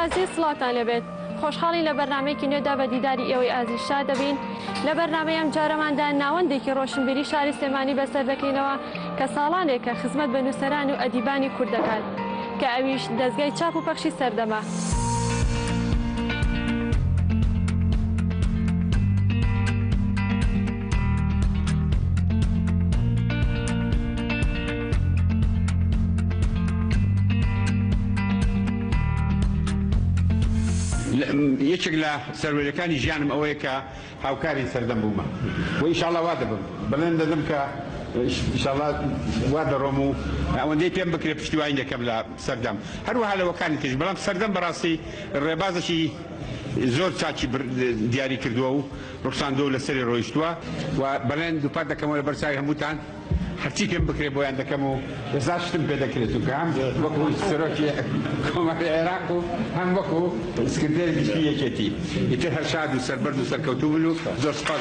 ئازیز سڵاتان لەبێت خۆشحاڵی لە بەرنامەیەکی نوێدا بە دیداری ئێوەی ئازیز شاد دەبین لە بەرنامەیەم جارەماندا ناوەندێکی ڕۆشنبیری شاری سلێمانی بەسەر دەکەینەوە کە ساڵانێکە خزمەت بە نووسەران و ئەدیبانی کورد دەکات کە ئەویش دەستگای چاپ و پەخشی سەردەمە. یەکێک لە سەروەریەکانی ژیانم ئەوەیە کە هاوکاری سەردەم بوومە و ئینشاڵڵا وا دەبم بەڵێن دەدەم کە ئینشاڵڵا وا دەڕۆم و ئەوەندەی پێم بکرێت پشتیوانی دەکەم لە سەردەم هەروەها لەوەکانی ترش بەڵام سەردەم بەڕاستی ڕێبازێکی زۆر چاکی دیاری کردووە و ڕوخساندۆ لەسەری ڕۆیشتووە و بەڵێن دووپات دەکەمەوە لە بەرچاوی هەمووتان هەرچی پێم بکرێت بۆیان دەکەم و هێزار شتم پێ دەکرێت و کە هەم وەکو سەرۆکی کۆمەڵی عێراق و هەم وەکو سکردەری گشتی یەکێتی ئیتر هەر شاد و سەربەرد و سەرکەوتوو بن و زۆر سپاس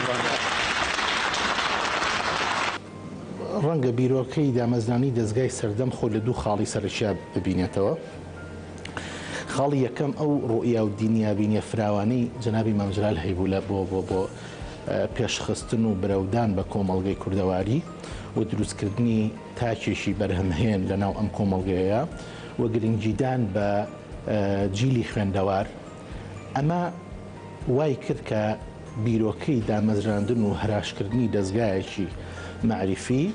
ڕەنگە بیرۆکەی دامەزرانی دەستگای سەردەم خۆ لە دوو خاڵی سەرچیا ببینێتەوە. خاڵی یەکەم ئەو ڕوئیا و دینیابینیە فراوانەی جەنابی مام جەلال هەیبوو لە بۆ پێشخستن و برەودان بە کۆمەڵگەی کوردەواری و دروستکردنی تاکێشی بەرهەمهێن لەناو ئەم کۆمەڵگەیە و گرنگجیدان بە جیلی خوێندەوار. ئەمە وای کرد کە بیرۆکەی دامەزراندن و هەراشکردنی دەستگایەکی معریفی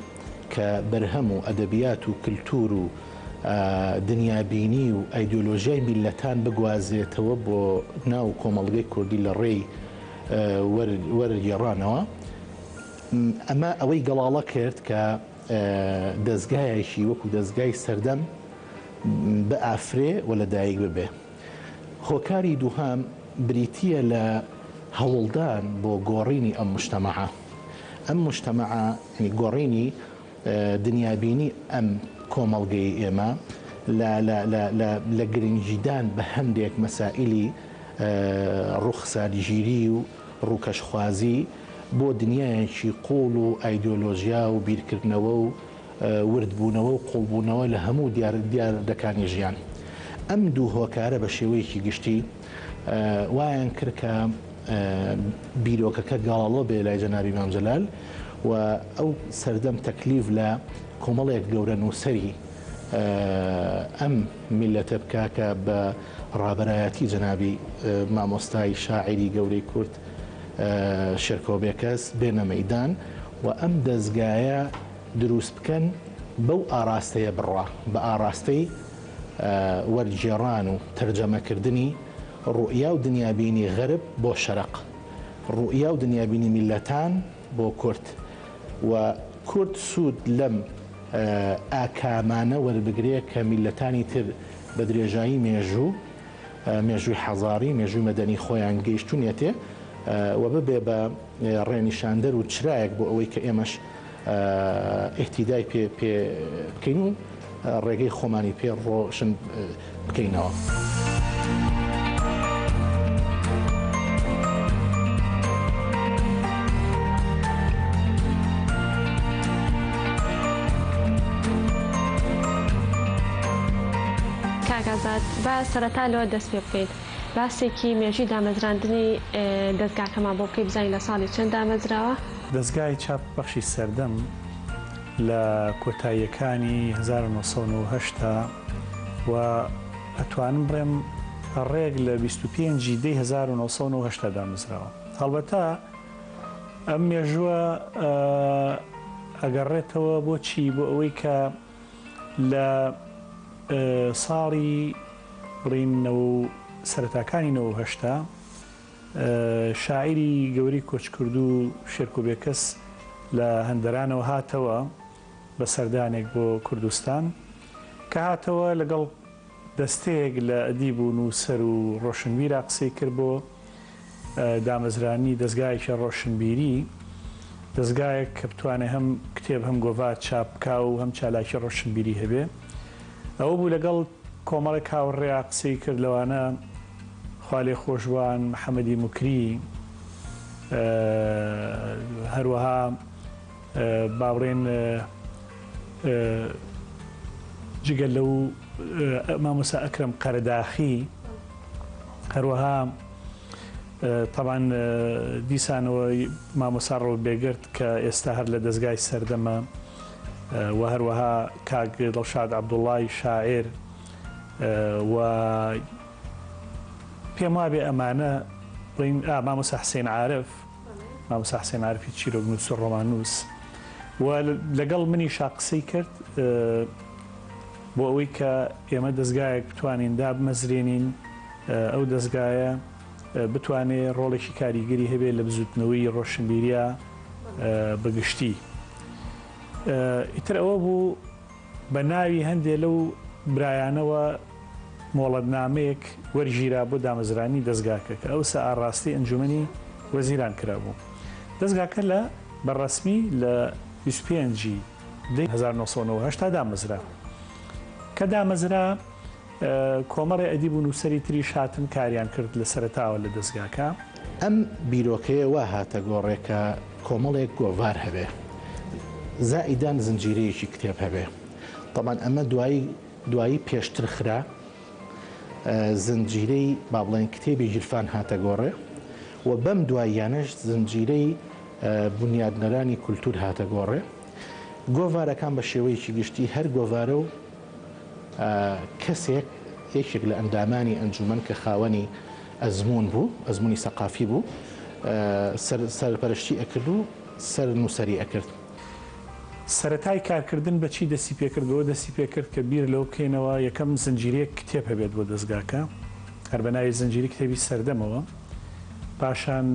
کە بەرهەم و ئەدەبیات و کللتور و دنیابینی و ئایدۆلۆژیای میلەتان بگوازێتەوە بۆ ناو کۆمەڵگەی کوردی لە ڕێی وەرگێڕانەوە. ئەمە ئەوەی گەڵاڵە کرد کە دەستگایەکی وەکو دەستگای سەردەم بە ئافرێ و لەدایک ببێ. هۆکاری دووهام بریتیە لە هەوڵدان بۆ گۆڕینی ئەم مجتەمەعە. ئەم مجتەمەعە گۆڕینی دنیابینی ئەم کۆمەڵگەی ئێمە لە گرنگجیدان بە هەندێک مەسائلی ڕوخساریگیری و ڕووکەشخوازی بۆ دنیایەکی قوڵ و ئایدۆلۆژیا و بیرکردنەوە و وردبوونەوە و قوڵبوونەوە لە هەموو دیاردەکانی ژیان. ئەم دوو هۆکارە بە شێوەیەکی گشتی وایان کرد کە بیرۆکەکە گاڵەڵە بێ لای جەنابی مام جەلال و ئەو سەردەم تەکلیف لە کۆمەڵێک گەورە نووسەری ئەم میلەتە بکا کە بە ڕابەرایەتی جەنابی مامۆستای شاعیری گەورەی کورد شێرکۆبێکەس بێنە مەیدان و ئەم دەستگایە دروست بکەن بەو ئاراستەیە بڕوا بە ئاراستەی وەرگێڕان و تەرجەمەکردنی ڕوئیا و دنیابینی غەرب بۆ شەرق، ڕوئیا و دنیابینی میلەتان بۆ کورد و کورد سوود لەم ئاکامانە وەربگرێ کە میلەتانی تر بە درێژایی مێژووی حەزاری مێژووی مەدەنی خۆیان گەیشتونێتێ و ببێ بە ڕێنیشاندەر و چرایەک بۆ ئەوەی کە ئێمەش ئیهتیدای پێ بکەین و ڕێگەی خۆمانی پێ ڕۆشن بکەینەوە. کاکازاد با سەرەتا لەوە دەست پێ بکەیت باسێکی مێژووی دامەزراندنی دەستگاکەمان بۆ بکەی بزانین لە ساڵی چەند دامەزراوە؟ دەستگای چاپ بەخشی سەردەم لە کۆتاییەکانی 1970 و ئەتوانم بڕێم ڕێک لە 25 دەی 1970 دامەزراوە. هەڵبەتە ئەم مێژووە ئەگەڕێتەوە بۆچی بۆ ئەوەی کە لە ساڵی بڕینەوە سەرەتاکانی 1970 شاعیری گەوری کۆچکرد و شێرکۆبێکەس لە هەندەرانەوە هاتەوە بە سەردانێک بۆ کوردستان کە هاتەوە لەگەڵ دەستەیەک لە ئەدیب و نووسەر و ڕۆشنبیرە قسەی کرد بۆ دامەزرانی دەستگایەکی ڕۆشنبیری، دەستگایەک کە بتوانێت هەم کتێب هەم گۆڤار چاپکا و هەم چالاکی ڕۆشنبیری هەبێ. ئەوە بوو لەگەڵ کۆمەڵێک هاوڕێیا قسەی کرد لەوانە خوالێ خۆشوان، محەممەدی موکری، هەروەها باوڕێن جگەل لەو مامۆستا ئەکرەم قەرداخی هەروەها طبعاً دیسانەوە مامۆستا ڕۆڵ بێگرت کە ئێستا هەر لە دەستگای سەردەمە و هەروەها کاک دڵشاد عەبدوڵڵای شاعیر و پێم وابێ ئەمانە بڵین مامۆستا حسێن عارف مامۆستا حسێن عارفی چیرۆک نووس و ڕۆمانووس و لەگەڵ منی قسەی کرد بۆ ئەوەی کە ئێمە دەستگایەک بتوانین دابمەزرێنین ئەو دەستگایە بتوانێت ڕۆڵێکی کاریگەری هەبێت لە بزوتنەوەی ڕۆشنبیریە بەگشتی. ئیتر ئەوە بوو بە ناوی هەندێک لەو برایانەوە مۆڵەتنامەیەک وەرگیرا بۆ دامەزرانی دەستگاکە کە ئەوسا ئاڕاستی ئەنجومەنی وەزیران کرابوو. دەستگاکە لە بەڕەسمی لە 25 1990 دامەزرا کە دامەزرا کۆمەڵی ئەدیب و نووسەری تریش هاتن کاریان کرد لە سەرتاوە لە دەستگاکە. ئەم بیرۆکەیە وا هاتە گۆڕێکە کۆمەڵێک گۆڤار هەبێ زائیدان زنجیرەیەکی کتێب هەبێ. طبعاً ئەمە دوایی پێشتر خرا زنجیرەی با بڵێن کتێبی ژیرفان هاتە گۆڕێ و بەم دواییانەش زنجیرەی بنیادنەرانی کولتور هاتە گۆڕێ. گۆڤارەکان بە شێوەیەکی گشتی هەر گۆڤارە و کەسێک یەکێک لە ئەندامانی ئەنجومەن کە خاوەنی ئەزمون بوو ئەزمونی سەقافی بوو سەرپەرشتی ئەکرد و سەر نووسەری ئەکرد. سەرەتای کارکردن بە چی دەستی پێکردەوە دەستی پێکرد کە بیر لەو بکەینەوە یەکەم زنجیرەیەک کتێب هەبێت بۆ دەستگاکە هەر بە ناوی زنجیری کتێبی سەردەمەوە، پاشان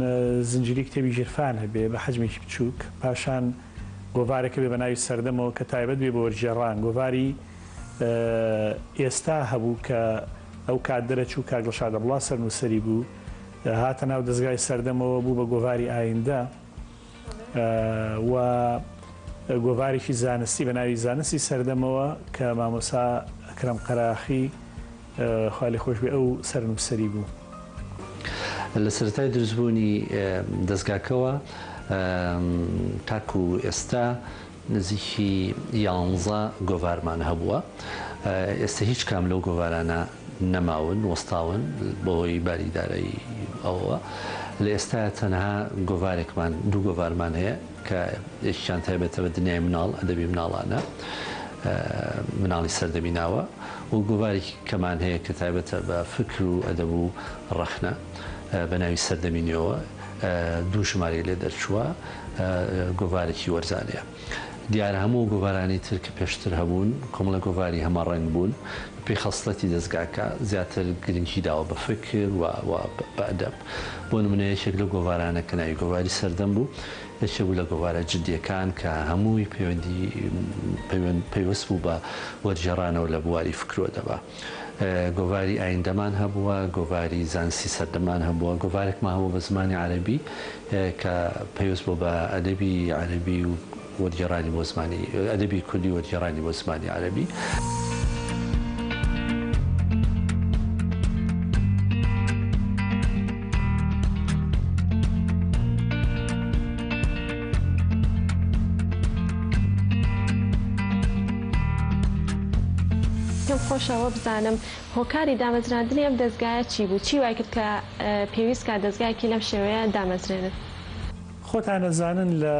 زنجیری کتێبی ژیرفان هەبێ بە حەجمێکی بچووک، پاشان گۆڤارێکە بێ بە ناوی سەردەمەوە کە تایبەت بێ بۆ وەرگێڕان. گۆڤاری ئێستا هەبوو کە ئەو کات دەرەچوو کاک دڵشاد عەبدوڵڵا سەرنووسەری بوو هاتە ناو دەستگای سەردەمەوە بوو بە گۆڤاری ئایندە و گۆڤارێکی زانستی بە ناوی زانستی سەردەمەوە کە مامۆستا ئەکرەم قەراخی خوا لێی خۆش بێ ئەو سەرنووسەری بوو. لە سەرەتای دروستبوونی دەستگاکەوە تاکو ئێستا نزیکی 11 گۆڤارمان هەبووە. ئێستا هیچ کام لەو گۆڤارانە نەماون وەستاون بەهۆی باریدارایی ئەوە. لە ئێستا تەنها گۆڤارێکمان دوو گۆڤارمان هەیە کە یەکیان تایبەتە بە دنیای مناڵ ئەدەبی مناڵانە مناڵی سەردەمی ناوە و گۆڤارێکی کەمان هەیە کە تایبەتە بە فکر و ئەدەب و ڕەخنە بە ناوی سەردەمی نوێەوە دوو ژمارە لێ دەرچووە گۆڤارێکی وەرزانەیە. دیارە هەموو گۆڤارانی تر کە پێشتر هەبوون کۆمەڵە گۆڤاری هەمەڕەنگ بوون پێی خەسڵەتی دەستگاکە زیاتر گرنگی داوە بە فکر و بە ئەدەب. بۆ نمونە یەکێک لە گۆڤارانە کە ناوی گۆڤاری سەردەم بوو یەکێک بوو لە گۆڤارە جددیەکان کە هەمووی پەیوەست بوو بە وەرگێڕانەوە لە بواری فکر و ئەدەبە. گۆڤاری ئایندەمان هەبووە، گۆڤاری زانستی سەردەمان هەبووە، گۆڤارێکمان هەبوو بە زمانی عەرەبی کە پەیوەست بوو بە ئەدەبی عەرەبی و وەرگێڕانی بۆ زمانی ئەدەبی کوردی وەرگێڕانی بۆ زمانی عەرەبی. خۆشەوە بزانم هۆکاری دامەزراندنی ئەم دەستگایە چی بوو؟ چی وای کرد کە پێویست کە دەستگایەکی لەم شێوەیە دامەزرێنن؟ خۆتان دەزانن لە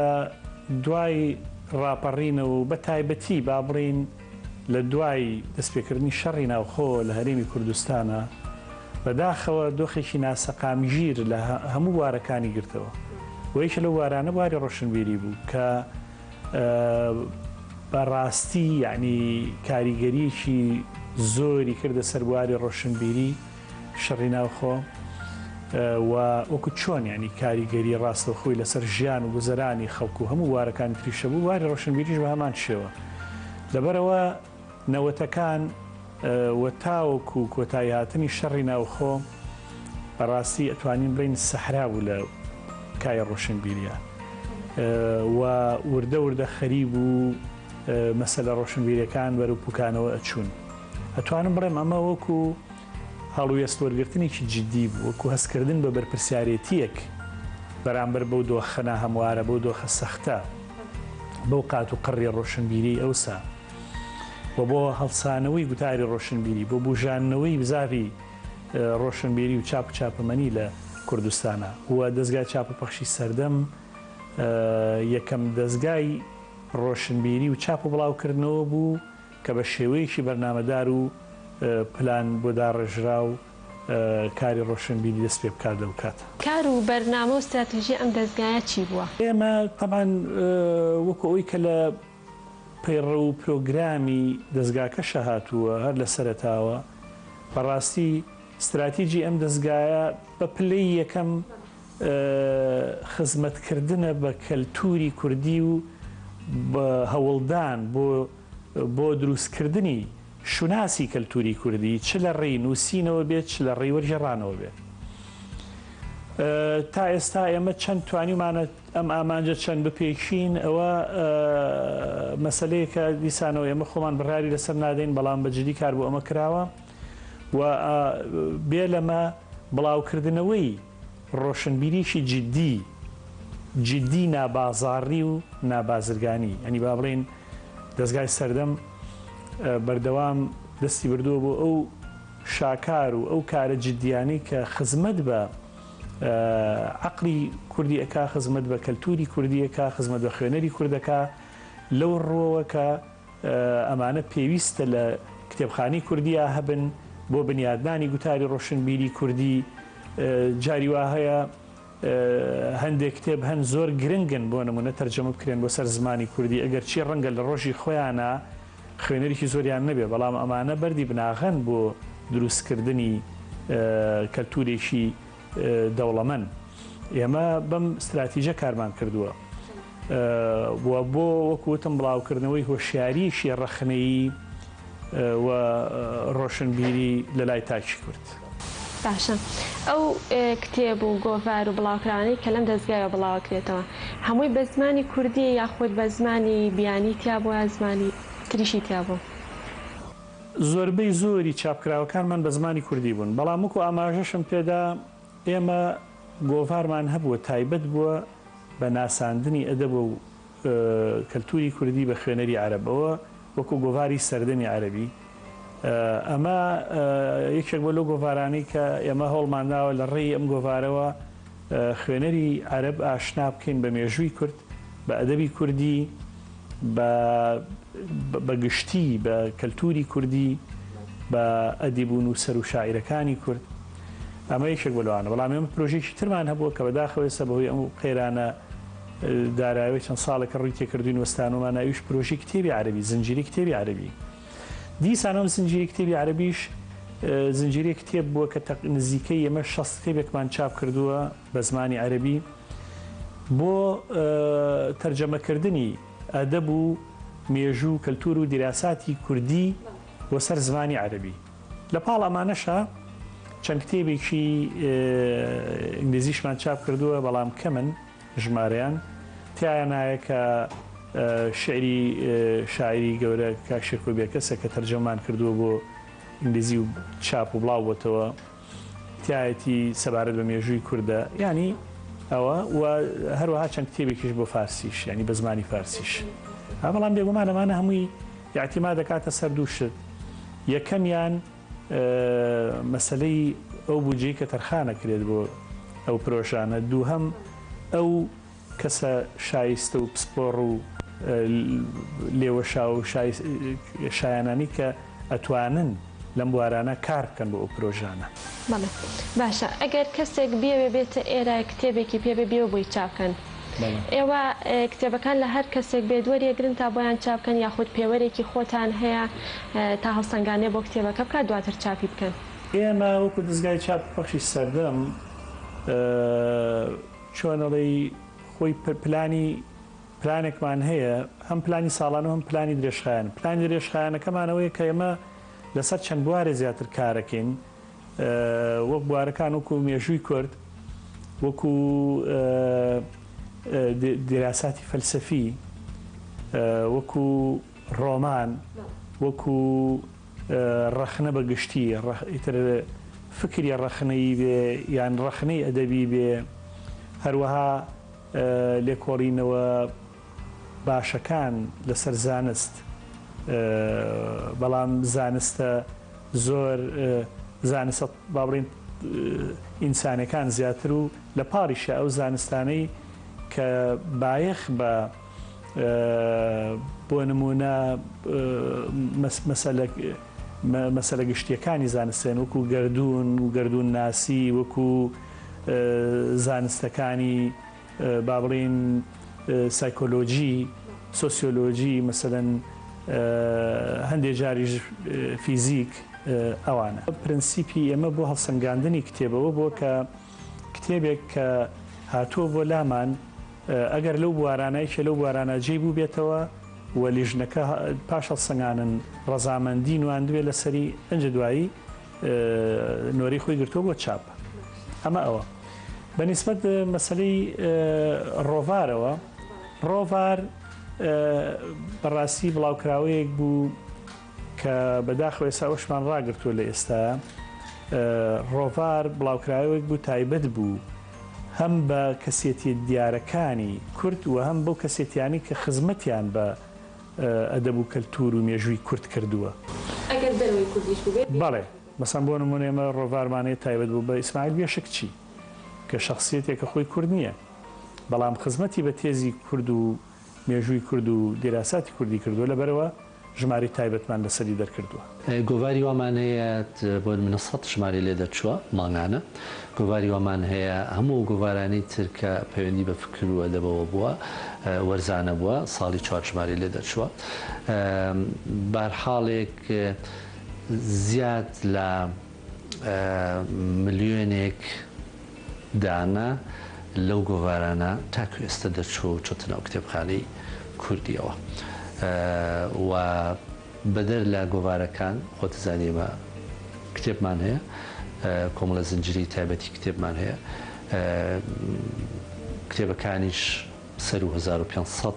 دوای ڕاپەڕینەوە و بە تایبەتی با بڕین لە دوای دەستپێکردنی شەڕی ناوخۆ لە هەرێمی کوردستانە بەداخەوە دۆخێکی ناسەقامگیر لە هەموو وارەکانی گرتەوە و یەکێک لەو وارانە واری ڕۆشنبیری بوو کە بەڕاستی یعنی کاریگەریەکی زۆری کردە سەر بواری ڕۆشنبیری شەڕی ناوخۆ و وەکو چۆن ینی کاریگەری ڕاستەوخۆی لەسەر ژیان و گوزەرانی خەڵکو و هەموو وارەکانی تریشە بوو واری ڕۆشنبیریش بە هەمان شێوە. لەبەرەوە نەوەتەکان و تاوەکو کۆتایی هاتنی شەڕی ناوخۆ بەڕاستی ئەتوانین بڵین سەحرا بوو لە کای ڕۆشنبیریە و وردە وردە خەریب و مەسەلە ڕۆشنبیریەکان بەرەو پوکانەوە ئەچوون. ئەتوانم بڵێم ئەمە وەکو هەڵوێست وەرگرتنێکی جددی بوو وەکو هەستکردن بە بەرپرسیارەتیەک بەرامبەر بەو دۆخەنە هەموارە بەو دۆخە سەختە بەو قات و قڕی ڕۆشنبیری ئەوسا و بۆ هەڵسانەوەی گوتاری ڕۆشنبیری بۆ بژانەوەی بزاوی ڕۆشنبیری و چاپ و چاپەمەنی لە کوردستانە و دەستگای چاپ و پەخشی سەردەم یەکەم دەستگای ڕۆشنبیری و چاپ و بڵاوکردنەوە بوو کە بە شێوەیەکی بەرنامەدار و پلان بۆ داڕێژرا و کاری ڕۆشنبیری دەست پێ بکات لەو کاتە. کار و بەرنامە و استراتیژی ئەم دەستگایە چی بووە؟ ئێمە تەمان وەکو ئەوی کە لە پەیڕە و پرۆگرامی دەستگاکەشە هاتووە هەر لە سەرەتاوە بەڕاستی استراتیژی ئەم دەستگایە بە پلەی یەکەم خزمەتکردنە بە کەلتوری کوردی و بە هەوڵدان بۆ دروستکردنی شوناسی کەلتوری کوردی چ لە ڕێی نووسینەوە بێت چ لە ڕێی وەرجێڕانەوە بێت. تا ئێستا ئێمە چەند توانیمانە ئەم ئامانجە چەند بپێکشین ئەوە مەسلەیەکە دیسانەوە ئێمە خۆمان بڕاری لەسەر نادەین بەڵام بەجددی کار بۆ ئەمە کراوە و بێ لەمە بڵاوکردنەوەی ڕۆشنبیریشی جددی نابازاڕی و نابازرگانی ئەنی با بڵێن دەستگای سەردەم بەردەوام دەستی بردووە بۆ ئەو شاکار و ئەو کارە جددیانی کە خزمەت بە عقلی کوردی ئەکا خزمەت بە کەلتوری کوردی ئەکا خزمەت بە خوێنەری کوردەکە لەو ڕۆوە کە ئەمانە پێویستە لە کتێبخانەی کوردیە هەبن بۆ بنیادنانی گوتاری ڕۆشنبیری کوردی جاری وا هەیە هەندێک کتێب هەن زۆر گرنگن بۆ نمونە تەرجەمە بکرێن بۆ سەر زمانی کوردی ئەگەر چی ڕەنگە لە ڕۆژی خۆیانە خوێنەرێکی زۆریان نەبێ بەڵام ئەمانە بەردی بناغەن بۆ دروستکردنی کەلتورێکی دەوڵەمەند. ئێمە بەم استراتیژە کارمان کردووە بۆ وەکوتم بڵاوکردنەوەی هۆشیاریشی ڕەخنەیی و ڕۆشنبیری لە لای تاکی کورد. باشە ئەو کتێب و گۆڤار و بڵاوکرانی کە لەم دەستگایەوە بڵاوکرێتەوە هەمووی بە زمانی کوردی یاخود بە زمانی بیانی تیا بۆ یا زمانی تریشی تیا بوو؟ زۆربەی زۆری چاپکراوەکانمان بە زمانی کوردی بوون بەڵام وەکو ئاماژەشم پێدا ئێمە گۆڤارمان هەبووە تایبەت بووە بە ناساندنی ئەدەب و کەلتوری کوردی بە خوێنەری عەرەبەوە وەکو گۆڤاری سەردەمی عەرەبی. ئەمە یەکێک بۆ لەو گۆڤارانەی کە ئێمە هەوڵمانداوە لە ڕێی ئەم گۆڤارەوە خوێنەری عەرەب ئاشنا بکەین بە مێژووی کورد بە ئەدەبی کوردی بە گشتی بە کەلتوری کوردی بە ئەدیب و نووسەر و شاعیرەکانی کورد. ئەمە یەکێک بۆ لەوانە بەڵام ئێمە پرۆژێکی ترمان هەبووە کە بەداخەوێسە بەهۆی ئەم قەیرانە داراوی چەند ساڵێکە ڕووی تێکردوین وەستانەوەمان ناویش پرۆژی کتێبی عەرەبی زنجیری کتێبی عەرەبی. دیسانەوە زنجیری کتێبی عەرەبیش زنجیری کتێب بووە کە نزیکەی ئێمە 60 کتێبێکمان چاپ کردووە بە زمانی عەرەبی بۆ تەرجەمەکردنی ئەدەب و مێژوو کەلتور و دیراساتی کوردی بۆ سەر زمانی عەرەبی. لە پاڵ ئەمانەشە چەند کتێبێکی ئینگلیزیشمان چاپ کردووە بەڵام کەمن ژمارەیان تیایە نایە کە شعری شاعری گەورە کاک شێرکۆبێ کەسە کە تەرجەمان کردووە بۆ ئینگلیزی و چاپ و بڵاو بۆتەوە تایەتی سەبارەت بە مێژووی کووردە ینی ئەوە و هەروەها چەند کتێبێکیش بۆ فارسیش ینی بە زمانی فارسیش. بەڵام بێگومان ئەمانە هەمووی یاعتیما دەکاتە سەر دوو شت. یەکەمیان مەسلەی ئەو بودجەی کە تەرخانە کرێت بۆ ئەو پرۆژانە، دووهەم ئەو کەسە شایستە و پسپۆڕ و لێوەشا و شایانانی کە ئەتوانن لەم بوارانە کار بکەن بۆ ئەو پرۆژانە. بەڵێ باشە ئەگەر کەسێک بێوێ بێتە ئێرە کتێبێکی پێبێ بێ بۆی چاپکەن ئێوە کتێبەکان لە هەر کەسێک بێ دووەریەگرن تا بۆیان چاپکەن یاخود پێوەرێکی خۆتان هەیە تا هەڵسەنگانێ بۆ کتێبەکە بکات دواتر چاپی بکەن؟ ئێمە وەکو دەستگای چاپ پەخشی سەردەم چۆنەڵی خۆی پلانێکمان هەیە هەم پلانی ساڵانە هەم پلانی درێژخایەن. پلانی درێژخایەنەکەمانەوەی کە ئێمە لەسەر چەند بوارێ زیاتر کارەکەین وەک بوارەکان وەکو مێژووی کورد وەکو دیراساتی فەلسەفی وەکو ڕۆمان وەکو ڕەخنە بە گشتی ئیتر فکری ڕەخنەی بێ یان ڕەخنەی ئەدەبی بێ هەروەها لێکۆڵینەوە باشەکان لەسەر زانست بەڵام زانستە زۆر زانستە با بڵێن ئینسانەکان زیاتر و لە پاڕیشە ئەو زانستانەی کە بایەخ بە بۆ نمونە مەسەلە گشتیەکانی زانستێن وەکو گەردون و گەردون ناسی وەکو زانستەکانی با بڵێن سایکۆلۆجی سۆسیۆلۆجی مەسەلەن هەندێک جاریش فیزیک ئەوانە پرەنسیپی ئێمە بۆ هەڵسەنگاندنی کتێبەوە بۆ کە کتێبێک کە هاتووە بۆ لامان ئەگەر لەو بوارانەی کە لەو بوارانە جێی بوو بێتەوە و لیژنەکە پاش هەڵسەنگانن ڕەزامەندی نواندوێت لەسەری ئەنج دوایی نۆرەی خۆی گرتووە بۆ چاپ ئەمە ئەوە بەنسبەت مەسلەی ڕۆڤارەوە ڕۆڤار بەڕاستی بڵاوکراوەیەک بوو کە بەداخەوە ئێستا ئەوشمان ڕاگرتووە لە ئێستا ڕۆڤار بڵاوکراوەیەک بوو تایبەت بوو هەم بە کەسێتی دیارەکانی کورد و هەم بەو کەسێتیانی کە خزمەتیان بە ئەدەب و کەلتور و مێژووی کورد کردووە بەڵێ مەسەن بۆ نمونە ئێمە ڕۆڤارمانەیە تایبەت بوو بە ئیسماعیل بێشکچی کە شخصیەتێکە خۆی کورد نییە بەڵام خزمەتی بە تێزی کورد و مێژووی کورد و دیراساتی کوردی کردووە لەبەرەوە ژماری تایبەتمان لەسەری دەرکردووە گۆڤاری وامان هەیە بۆ منە 100 ژماری لێ دەرچووە ماڵانە گۆڤاری وامان هەیە هەموو گۆڤارانەی ترکە پەیوەندی بە فکر و ئەدەبەوە بووە وەرزانە بووە ساڵی 4 ژماری لێ دەرچووە بارحاڵێک زیاد لە ملیۆنێک دانە لەو گۆڤارانە تاکو ئێستا دەرچوو و چۆتە ناو کتێبخانەی کوردیەوە و بەدەر لە گۆڤارەکان خۆتزانیمە کتێبمان هەیە کۆمەڵە زنجیری تایبەتی کتێبمان هەیە کتێبەکانیش سەر و 1500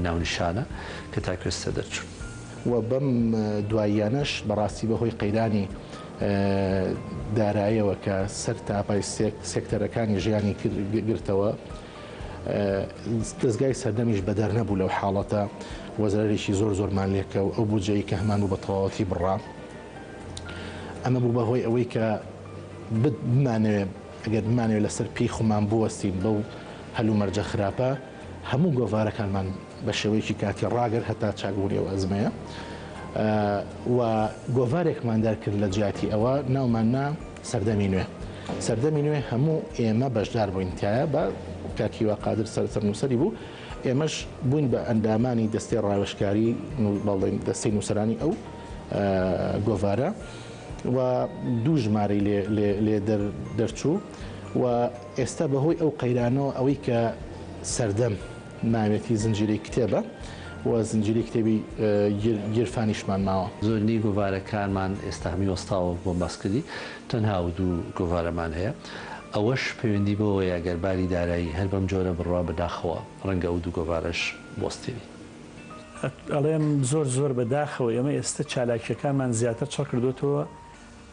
ناونیشانە کە تاکو ئێستا دەرچوون و بەم دواییانەش بەڕاستی بەهۆی قەیرانی داراییەوە کە سەر تاپای سێکتەرەکانی ژیانی گرتەوە دەستگای سەردەمیش بەدەر نەبوو لەو حاڵەتە وەزارێکی زۆرمان لێکە و ئەو بودجەی کە هەمان بوو بە تەواوەتی بڕا ئەمە بوو بەهۆی ئەوەی کە بمانەوێت ئەگەر بمانەوێت لەسەر پێی خۆمان بوەستین بەو هەلو مەرجە خراپە هەموو گۆڤارەکانمان بە شێوەیەکی کاتی ڕاگەر هەتا چاکبوونی ئەو ئەزمەیە و گۆڤارێکمان دەرکرد لە جیاتی ئەوە ناوماننا سەردەمی نوێ سەردەمی نوێ هەموو ئێمە بەشدار بووینتایە بە کاکیوە قادر سەر نووسەری بوو ئێمەش بووین بە ئەندامانی دەستەی ڕاوێژکاری بەڵێن دەستەی نووسەرانی ئەو گۆڤارە و دوو ژمارەی لێ دەرچوو و ئێستا بەهۆی ئەو قەیرانەوە ئەوەی کە سەردەم ناوێتی زنجیرەی کتێبە و زنجیری کتێبی گیرفانیشمان ماوە زۆرنی گۆڤارەکانمان ئێستا هەمی وەستاوە بۆ باسکردی تەنها و دوو گۆڤارەمان هەیە ئەوەش پەیوەندی بەوە یاگەرباری دارایی هەر بەم جۆرە بڕوا بەداخەوە ڕەنگە ئەو دوو گۆڤارەش بۆستێنی ئەڵێم زۆر بەداخەوە ئێمە ئێستا چالاکیەکانمان زیاتر چڕ کردوێتەوە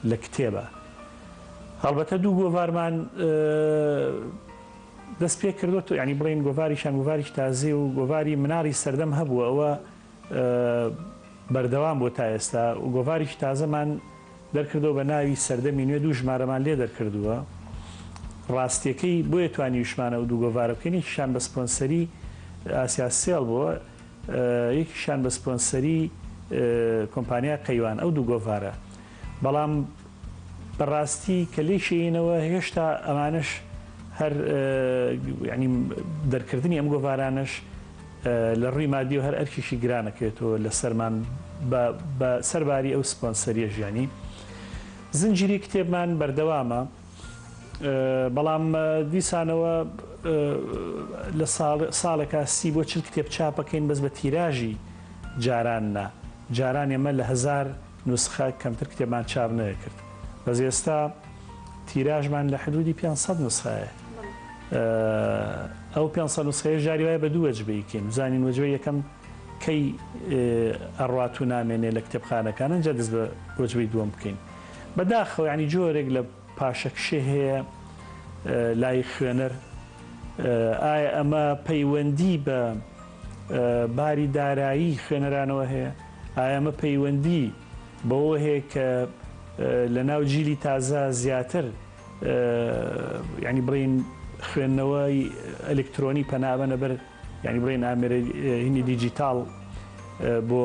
لە کتێبە هەڵبەتە دوو گۆڤارمان دەست پێ کردوێت ینی بڵێن گۆڤاریشان گۆڤاریش تازی و گۆڤاری مناری سەردەم هەبووە ئەوە بەردەوام بۆ تا ئێستا و گۆڤاریش تازەمان دەرکردەوە بە ناوی سەردەمی نوێ دوو ژمارەمان لێ دەرکردووە ڕاستیەکەی بۆیە توانی وشمانە و دوو گۆڤارە بکەین یەکیشان بە سپۆنسەری ئاسیا سێڵ بووە یەکیشان بە سپۆنسەری کۆمپانیا قەیوان ئەو دوو گۆڤارە بەڵام بەڕاستی کە لێشینەوە هێشتا ئەمانش هەر ینی دەرکردنی ئەم گۆڤارانش لە ڕووی مادی و هەر ئەرکیشی گرانەکەوێتەوە لە سەرمان بە سەرباری ئەو سپۆنسەریە ژیانی زنجیری کتێبمان بەردەوامە بەڵام دیسانەوە لە ساڵێکا 30 بۆ 40 کتێب چاپەکەین بەس بە تیراژی جاراننا جاران ئێمە لە 1000 نوسخە کەمتر کتێبمان چاپ نەکرد بەس ئێستا تیراژمان لە حدودی 500 نوسخەیە ئەو 500 نوسخەیە ژاری وایە بە دوو وەجبەی بکەین زانین وەجبەی یەکەم کەی ئەڕوات و نامێنێ لە کتێبخانەکان ئەنجا دەست بە وەجبەی دووەم بکەین بەداخەوە ینی جۆرێک لە پاشەکشێ هەیە لای خوێنەر ئایا ئەمە پەیوەندی بە باری دارایی خوێنەرانەوە هەیە ئایا ئەمە پەیوەندی بەوە هەیە کە لە ناو جیلی تازە زیاتر ینی بڵین خوێندنەوەی ئەلکترۆنی پەنابەنە بەر ینی بڵین ئامێرەهینی دیجیتال بۆ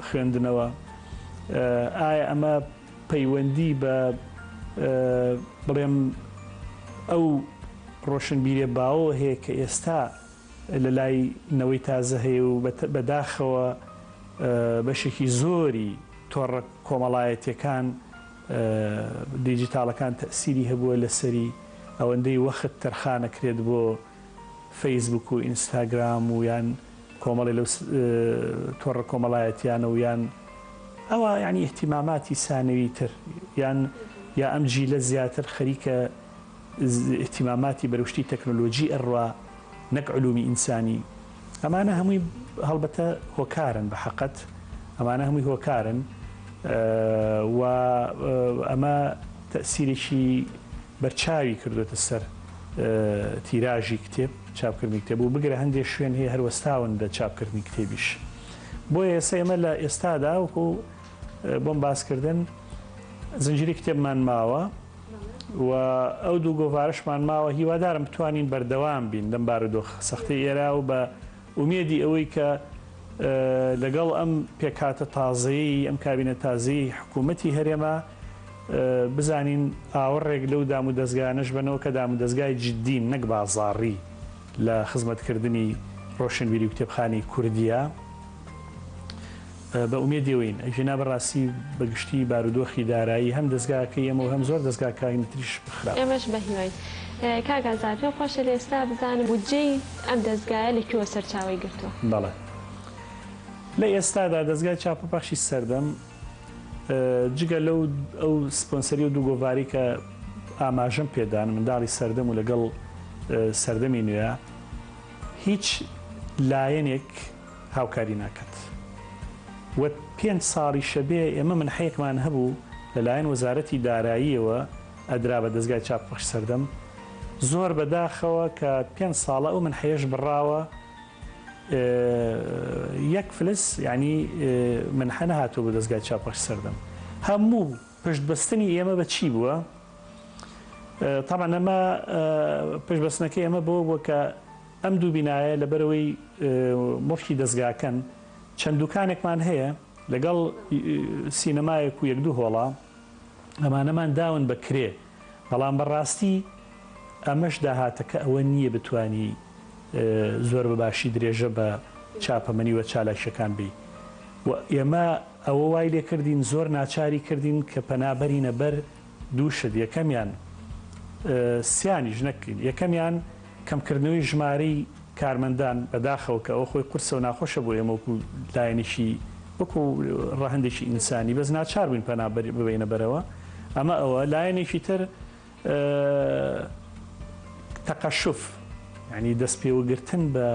خوێندنەوە. ئایا ئەمە پەیوەندی بە بڵێم ئەو ڕۆشنبیرێ باوە هەیە کە ئێستا لە لای نەوەی تازە هەیە و بەداخەوە بەشێکی زۆری تۆڕە کۆمەڵایەتیەکان دیجیتالەکان تەسیری هەبووە لەسەری ئەوەندەی وەخت تەرخانەکرێت بۆ فەیسبوک و ئینستاگرام و یان کۆمەڵی لەو تۆڕە کۆمەڵایەتیانە و یان ئەوە ینی احتیماماتی سانەوی تر یا ئەم جیلە زیاتر خەریکە احتیماماتی بەرەوشتی تەکنۆلۆژی ئەڕوا نەک علومی ئینسانی. ئەمانە هەمووی هەڵبەتە هۆکارن بە حەقەت، ئەمانە هەمووی هۆکارن و ئەمە تەسیرێکی بەرچاوی کردوتە سەر تیراژی کتێب، چاپکردنی کتێب و بگرە هەندێک شوێن هەیە هەروەستاون لە چاپکردنی کتێبیش. بۆیە ئێستا ئێمە لە ئێستادا وەکو بۆم باسکردن زنجیری کتێبمان ماوە و ئەو دوو گۆڤارشمان ماوە، هیوادارم بتوانین بەردەوام بین لەم بارودۆخ سەختەی ئێرا و بە ئومێدی ئەوەی کە لەگەڵ ئەم پێکاتە تازەیی ئەم کابینە تازەی حکوومەتی هەرێمە بزانین ئاوەڕێک لەو دام و دەستگانەش بنەوە کە دام و دەستگای جددین نەک بازاڕی لە خزمەتکردنی ڕۆشنبیری و کتێبخانەی کوردیە. بە ئومێدیەوەین ئەژێنا بەڕاستی بەگشتی بارودۆخی دارایی هەم دەستگاکەی ئەمە و هەم زۆر دەستگاکانی تریش بخرا. ئێمەش بەهیوای کاگازار پێم خۆشە لە ئێستا بزانم بودجەی ئەم دەستگایە لەکوێوە سەرچاوی گرتووە. بەڵێ لە ئێستادا دەستگای چاپەپەخشی سەردەم جگە لەو ئەو سپۆنسەری و دوو گۆڤاری کە ئاماژەم پێدان منداڵی سەردەم و لەگەڵ سەردەمی نوێە هیچ لایەنێک هاوکاری ناکات. وە 5 ساڵی شەبێ ئێمە منحەیەکمان هەبوو لەلایەن وەزارەتی داراییەوە ئەدرا بە دەستگای چاپەخش سەردەم زۆر بەداخەوە کە 5 ساڵە ئەو منحەیەش بڕاوە یەک فلس ینی منحە نەهاتوو بە دەستگای چاپەخش سەردەم. هەموو پشتبەستنی ئێمە بە چی بووە؟ تامان ئەمە پشتبەستنەکەی ئێمە بووە کە ئەم دوو بینایە لەبەرەوەی مڵکی دەستگاکەن چەند دوکانێکمان هەیە لەگەڵ سینەمایەک و یەک دوو هۆڵە ئەمانەمان داون بەکرێ، بەڵام بەڕاستی ئەمەش داهاتەکە ئەوە نییە بتوانی زۆر بەباشی درێژە بە چاپەمەنی وە چالاکیەکان بی. و ئێمە ئەوە وای لێ کردین زۆر ناچاری کردین کە پەنابەرینە بەر دووشت. یەکەمیان سیانیش نەکەین، یەکەمیان کەمکردنەوەی ژمارەی کارمەندان بەداخەوە کە ئەو خۆی قورسە و ناخۆشە بۆ ئێمە وەکو لایەنێکی وەکو ڕەهندێکی ئینسانی بەس ناچار بووین پەنابەر ببینە بەرەوە. ئەمە ئەوە لایەنێکی تر تەقەشف ینی دەست پێوەگرتن بە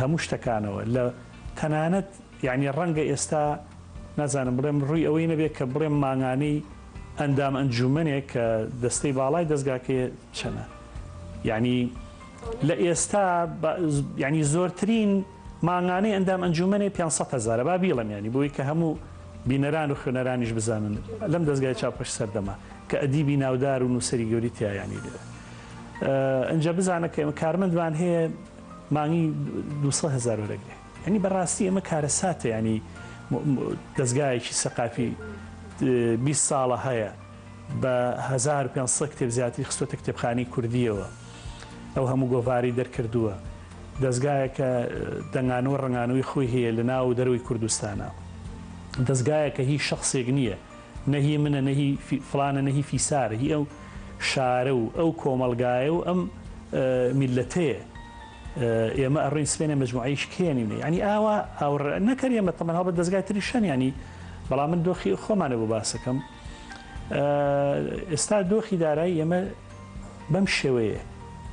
هەموو شتەکانەوە لە تەنانەت ینی ڕەنگە ئێستا نازانم بڵێم ڕووی ئەوەی نەبێت کە بڵێم ماگانەی ئەندام ئەنجومەنێک کە دەستەی باڵای دەستگاکەیە چەنە. ینی لە ئێستا ینی زۆرترین ماگانەی ئەندام ئەنجومەنێ 500,000 با بیڵم ینی بۆی کە هەموو بینەران و خوێنەرانیش بزانن لەم دەستگای چاپەخش سەردەما کە ئەدیبی ناودار و نووسەری گەوری تایانی لێ. ئەنجا بزانە کە ئێمە کارمەندوان هەیە مانگی 200,000 وەرەگرێ. ینی بەڕاستی ئەمە کارەساتە، ینی دەستگایەکی سەقافی 20 ساڵە هەیە بە 1500 کتێب زیاتری خستۆتە کتێبخانەی کوردیەوە. ئەو هەموو گۆڤاری دەرکردووە. دەستگایەکە دەنگانەوە ڕنگانەوەی خۆی هەیە لە ناو دەروی کوردستانە. دەستگایەکە هیچ شخصێک نییە، نەهی منە نەهی فلانە نەهی فیسارە، هی ئەو شارە و ئەو کۆمەلگایە و ئەم میلەتەیە. ئێمە ئەڕێین سپێنە مەجموعەیش کێنینە ینی ئاوا نەکەری ئەمە تەمەن هەڵبەت دەستگای تریشەن ینی بەڵام من دۆخی خۆمانە بۆ باسەکەم. ئێستا دۆخی دارایی ئێمە بەم شێوەیە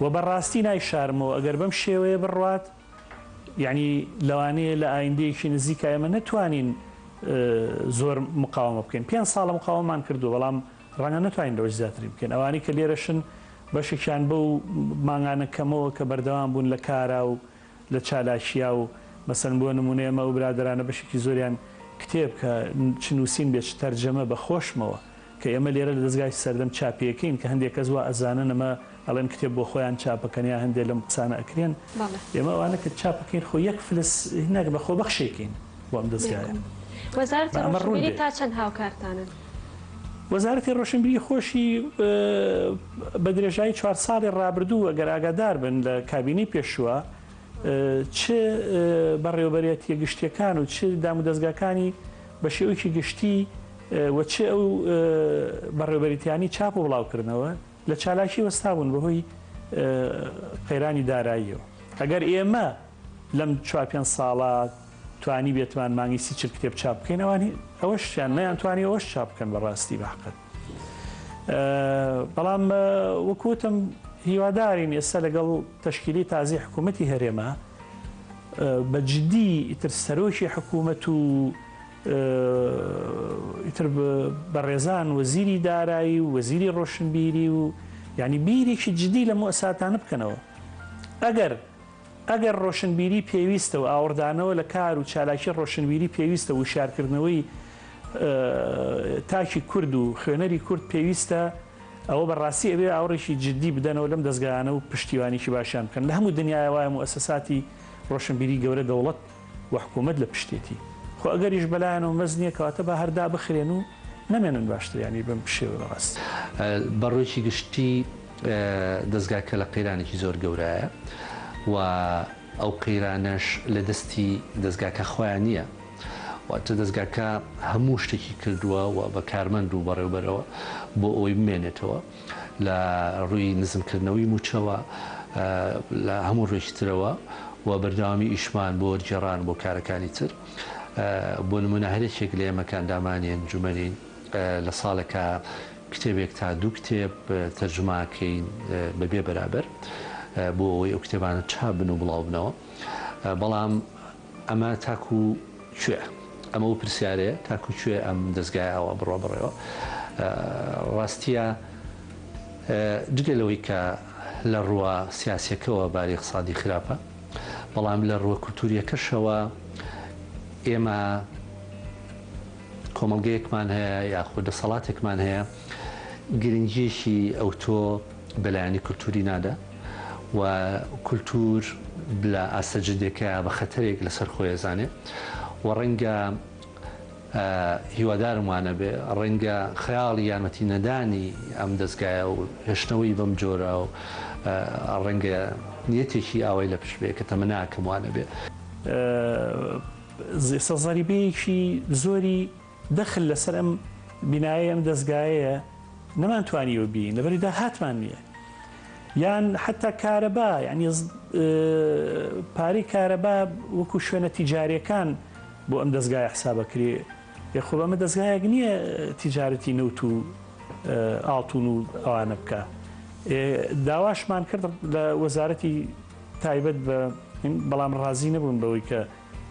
و بەڕاستی نایشارمەوە ئەگەر بەم شێوەیە بڕوات ینی لەوانەیە لە ئایندەیەکی نزیکە ئێمە نەتوانین زۆر مقاومە بکەین. 5 ساڵە مقاومەمان کردو بەڵام ڕەنگە نەتوانین لەوەش زیاتری بکەین. ئەوانی کە لێرەشن بەشێکیان بەو ماگانەکەمەوە کە بەردەوام بوون لە کارا و لە چالاشیا و مەسەن بۆ نمونەیەمە و برادرانە بەشێکی زۆریان کتێب کە چ نووسین بێت تەرجەمە بە خۆشمەوە کە ئێمە لێرە لە دەستگای سەردەم چاپیەکەین کە هەندێک کەس وا ئەزانن ئەمە ئەڵێن کتێب بۆ خۆیان چاپەکەنیا هەندێک لەم قسانە ئەکرێن ئێمە ئەوانە کە چاپەکەین خۆ یەک فلس نەک بە خۆ بەخشێکین بۆ ئەم دەستگایە. وەزارەتی ڕۆشنبیری تا چەند هاوکارتانن؟ وەزارەتی ڕۆشنبیری خۆشی بە درێژایی 4 ساڵی ڕابردوو ئەگەر ئاگادار بن لە کابینی پێشووە چ بەڕێوەبەرێتیە گشتیەکان و چ دام و دەستگاکانی بە شێوەیەکی گشتی و چ ئەو بەڕێوەبەریتیانی چاپ و بڵاوکردنەوە لە چالاکی وەستا بوون بەهۆی قەیرانی داراییەوە. ئەگەر ئێمە لەم 4-5 ساڵە توانی بێتمان مانگی 30 کتێب چاپ بکەین ئەوانی ئەوەشیان نەیانتوانی ئەوەش چاپ بکەن بەڕاستی بەحقەت. بەڵام وەکوتم هیوادارین ئێستا لەگەڵ تەشکیلی تازی حکوومەتی هەرێمە بە جددی ئیتر سەرۆکی حکوومەت و ئیتر بەڕێزان وەزیری دارایی و وەزیری ڕۆشنبیری و یعنی بیرێکی جددی لە مؤسساتانە بکەنەوە. ئەگەر ڕۆشنبیری پێویستە و ئاوردانەوە لە کار و چالاکی ڕۆشنبیری پێویستە و شارکردنەوەی تاکی کورد و خوێنەری کورد پێویستە ئەوە بەڕاستی ئەوێ ئاوڕێکی جددی بدەنەوە لەم دەستگایانە و پشتیوانیکی باشیان بکەن. لە هەموو دنیای وایە مؤسساتی ڕۆشنبیری گەورە دەوڵەت و حکوومەت لە پشتێتی خۆ ئەگەریش بەلایەنەوە مەز نییە کەواتە بە هەردا بخرێن و نەمێنن باشتر ینی بەم شێوە ڕاست. بەڕۆیی گشتی دەستگاکە لە قەیرانێکی زۆر گەورەیە و ئەو قەیرانەش لە دەستی دەستگاکە خۆیان نییە. واتە دەستگاکە هەموو شتێکی کردووە و بە کارمەند و بەڕێوەبەرەوە بۆ ئەوی بمێنێتەوە لە ڕووی نزمکردنەوەی موچەوە لە هەموو ڕێکی ترەوە و بەردەوامی ئیشمان بۆ وەرگێڕان بۆ کارەکانی تر. بۆ نمونە هەرێکێک لە ئێمەکان دامانێن جومەرین لە ساڵێکە کتێبێک تا 2 کتێب تەرجماکەین بەبێ بەرابەر بۆ ئەوەی ئەو کتێبانە چاپ بن و بڵاو بنەوە. بەڵام ئەمە تاکو کوێ ئەمە و پرسیارەیە تاکو کوێ ئەم دەستگای ئەوە بڕۆ بڕێەوە. ڕاستیە جگەلەوەی کە لە ڕووە سیاسیەکەەوە باری اقتصادی خراپە، بەڵام لە ڕووە کولتوریەکەشەوە ئێمە کۆمەڵگەیەکمان هەیە یاخود دەسەڵاتێکمان هەیە گرنگیشی ئەو تۆ بەلایانی کولتوری نادە و کولتور لە ئاستەجدێکە بە خەتەرێک لەسەر خۆی ئەزانێ و ڕەنگە هیوادارم وانە بێ ڕەنگە خەیاڵی یارمەتی نەدانی ئەم دەستگایە و هێشتنەوەی بەم جۆرە و ڕەنگە نیەتێکی ئاوای لە پشت بێ کە تەمە ناکەم وانە بێ. سەزاریبەیەکی زۆری دەخل لەسەر ئەم بینایی ئەم دەستگایەیە نەمانتوانیوە بین لەبەریدا هاتمان نییە. یان حتا کارەبا ینی پارەی کارەبا وەکو شوێنە تیجاریەکان بۆ ئەم دەستگای حسابەکرێ یخۆ بەمە دەستگایەک نییە تیجارەتی نەوت و ئاڵتون و ئەوانە بکە. داواشمان کرد لە وەزارەتی تایبەت بەڵام ڕازی نەبوون بەوەی کە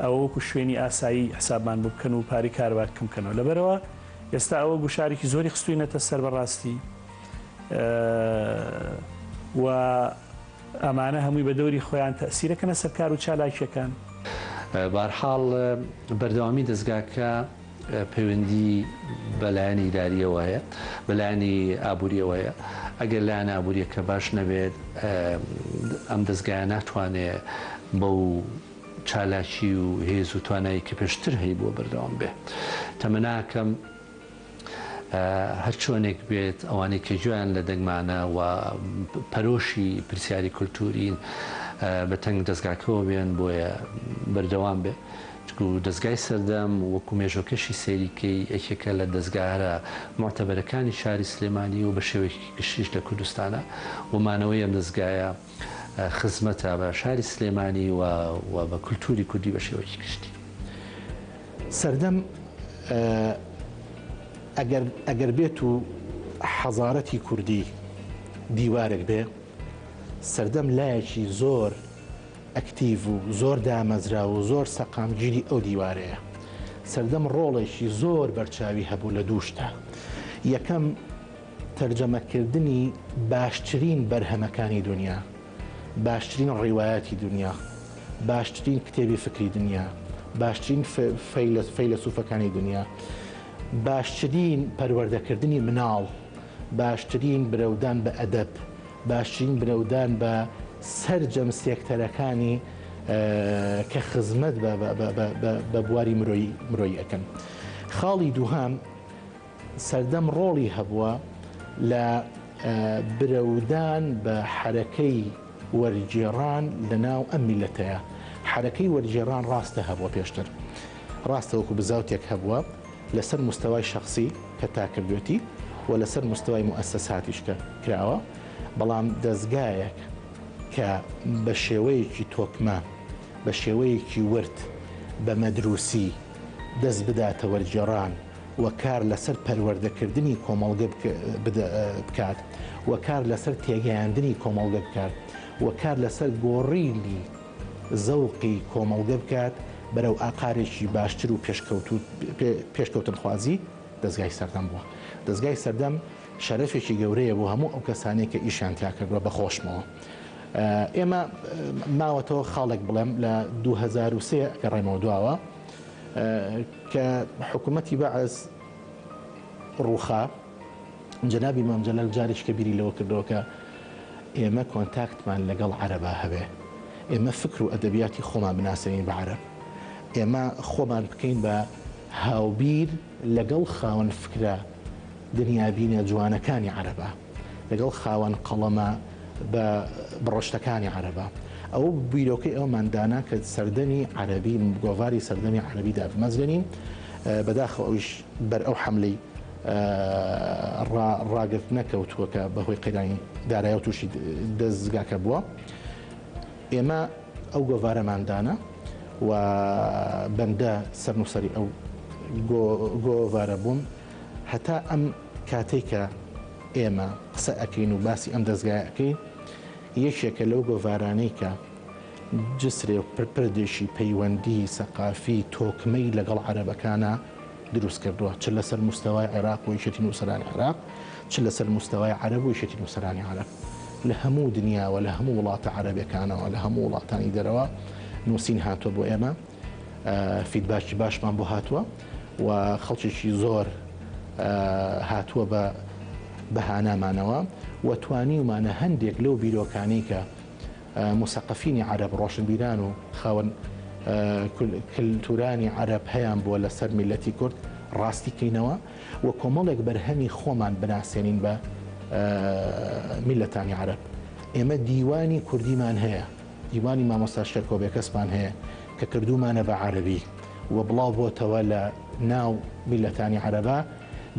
ئەوە وەکو شوێنی ئاسایی حسابمان بۆ بکەن و پاری کارەبا بکەنەوە. لەبەرەوە ئێستا ئەوە گوشارێکی زۆری خستوینەتە سەر بەڕاستی و ئەمانە هەمووی بە دەوری خۆیان تەسیرەکەنە سەر کار و چالاکیەکان. بەرحاڵ بەردەوامی دەستگاکە پەیوەندی بەلایەنی ئیداریەوە هەیە بەلایەنی ئابوووریەوە هەیە. ئەگەر لایەن ئابوووریەکە باش نەبێت ئەم دەستگایە ناتوانێت بەو چالاکی و هێز و توانایی کە پێشتر هەیە بۆ بەردەوام بێ. تەمەناکەم هەر چۆنێک بێت ئەوانەی کە گوێیان لە دەنگمانە و پەرۆشی پرسیاری کولتورین بە تەنگ دەستگاکەوە بێن بۆیە بەردەوام بێ. دەستگای سەردەم وەکو مێژۆکەشی سێریکەی یەکێکە لە دەستگارە معتەبەرەکانی شاری سلێمانی و بە شێوەیەکی گشتیش لە کوردستانە ومانەوەی ئەم دەستگایە خزمەتە بە شاری سلێمانی و بە کولتوری کوردی بە شێوەیەکی گشتی. سەردەم ئەگەر بێت و حەزارەتی کوردی دیوارێک بێ سەردەم لایەکی زۆر ئەکتیڤ و زۆر دامەزرا و زۆر سەقامگیری ئەو دیوارەیە. سەردەم ڕۆڵێکی زۆر بەرچاوی هەبوو لە دووشتە. یەکەم تەرجەمەکردنی باشترین بەرهەمەکانی دنیا، باشترین ڕیوایەتی دنیا، باشترین کتێبی فکری دنیا، باشترین فەیلسوفەکانی دنیا باشترین پەروەردەکردنی مناڵ، باشترین برەودان بە ئەدەب، باشترین برەودان بە سەرجەم سێکتەرەکانی کە خزمەت بە بواری مرۆیی ئەەکەن. خاڵی دووهام سەردەم ڕۆڵی هەبووە لە برەودان بە حرەکەی وەرگێڕان لە ناو ئەم میلەتەیە. حرەکەی وەرگێڕان ڕاستە هەبووە پێشتر، ڕاستە وەکو بزاوتێک هەبووە لەسەر مستەوای شخصی کە تاکردوێتی و لەسەر مستەوای موەسساتیش کە کراوە، بەڵام دەستگایەک کە بە شێوەیەکی تۆکمە، بە شێوەیەکی ورد، بە مەدروسی دەست بداتە وەرگێڕان و کار لەسەر پەروەردەکردنی کۆمەڵگە بکات، و کار لەسەر تێگەیاندنی کۆمەڵگە بکات، و کار لەسەر گۆڕینی زەوقی کۆمەڵگە بکات بەرەو ئاقارێکی باشتر و پێشکەوتنخوازی دەستگای سەردەم بووە. دەستگای سەردەم شەرەفێکی گەورەیە بۆ هەموو ئەو کەسانێک کە ئیشیان تیا کردووە بەخۆشمەوە. ئێمە ماوەتەوە خاڵێک بڵێم لە 2003 کە ڕێمەوە دواوە کە حکوومەتی بەعز ڕووخا جەنابی مام جەلال جارێک کە بیری لەوە کردەوە کە ئێمە کۆنتاکتمان لەگەڵ عەرەبا هەبێ، ئێمە فکر و ئەدەبیاتی خۆمان بناسەین بە عەرەب، ئێمە خۆمان بکەین بە هاوبیر لەگەڵ خاوەن فکرە دنیابینە جوانەکانی عەرەبا، لەگەڵ خاوەن قەڵەمە بە بڕۆشتەکانی عەرەبا. ئەو بیرۆکەی ئەوماندانا کە سەردەمی عەرەبی، گۆڤاری سەردەمی عەرەبیدا بمەزگەنین، بەداخەوە ئەویش بەر ئەو حەملەی ڕاگرت نەکەوتووە کە بەهۆی قەیرانی دارایی و تووشی دەستگاکە بووە. ئێمە ئەو گۆڤارەماندانە و بەندە سەرنووسەری ئەو گۆڤارە بووم هەتا ئەم کاتێک کە ئێمە قسە ئەکەین و باسی ئەم دەستگایەکەین، یەکێکە لەو گۆڤارانەی کە جسرێ و پردێکی پەیوەندی سەقافی تۆکمەی لەگەڵ عەرەبەکانە دروست کردووە، چ لەسەر مستەوای عێراق و یەکێتی نووسەرانی عێراق، چ لەسەر مستەوای عەرەب و یەکێتی نووسەرانی عەرەب. لە هەموو دنیاوە، لە هەموو وڵاتە عەرەبیەکانەوە، لە هەموو وڵاتانی دەرەوە نووسین هاتووە بۆ ئێمە، فیدباکی باشمان بۆ هاتووە و خەڵکێکی زۆر هاتووە بە بەهانامانەوە و توانیمانە هەندێک لەو بیرۆکانی کە موسەقفینی عەرەب، ڕۆشنبیران و خاوەن کلتورانی عەرەب هەیان بووە لەسەر میلەتی کورد ڕاستی کەینەوە و کۆمەڵێک بەرهەمی خۆمان بناسێنین بە میلەتانی عەرەب. ئێمە دیوانی کوردیمان هەیە، دیوانی مامۆستا شێرکۆبێکەسمان هەیە کە کردومانە بە عەرەبی و بڵاو بۆتەوە لە ناو میلەتانی عەرەبا.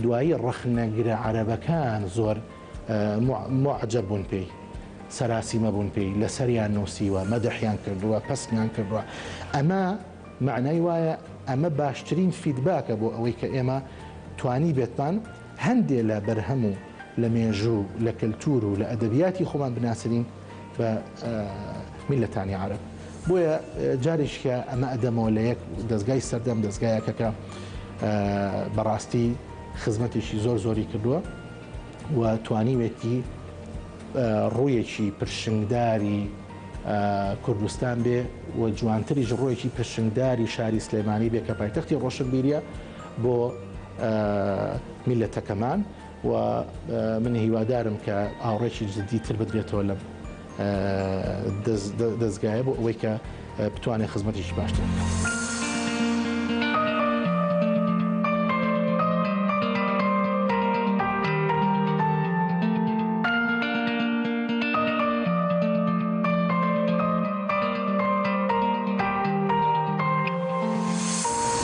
دوایی ڕەخنەگرە عەرەبەکان زۆر معجەب بوون پێی، سەراسیمە بوون پێی، لەسەریان نووسیوە، مەدەحیان کردووە، پەسمیان کردووە. ئەمە معنای وایە ئەمە باشترین فیدباکە بۆ ئەوەی کە ئێمە توانی بێتمان هەندێک لە بەرهەم و لە مێژوو، لە کللتور و لە ئەدەبیاتی خۆمان بناسرین بە میلەتانی عەرەب. بۆیە جارێککە ئەمە ئەدەمەوە لە یەک دەستگای سەردەم، دەستگایەکە بەڕاستی خزمەتێکی زۆر زۆری کردووە و توانیوێتی ڕوویەکی پرشنگداری کوردستان بێ و جوانتریش ڕۆیەکی پرشنگداری شاری سلێمانی بێ کە پایتەختی ڕۆشنبیریە بۆ میلەتەکەمان و من هیوادارم کە ئاوڕێکی جدیتر بدرێتەوە لە دەستگایە بۆ ئەوەی کە بتوانێت خزمەتیشی باشتر.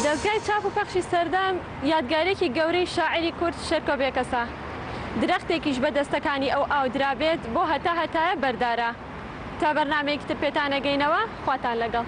دەستگای چاپ و پەخشی سەردەم یادگارێکی گەورەی شاعری کورد شێرکۆبێکەسە. درەختێکیش بە دەستەکانی ئەو ئاودرابێت بۆ هەتا هەتایە بەردارە. تا بەرنامەیەکی تر پێتان ئەگەینەوە، خواتان لەگەڵ.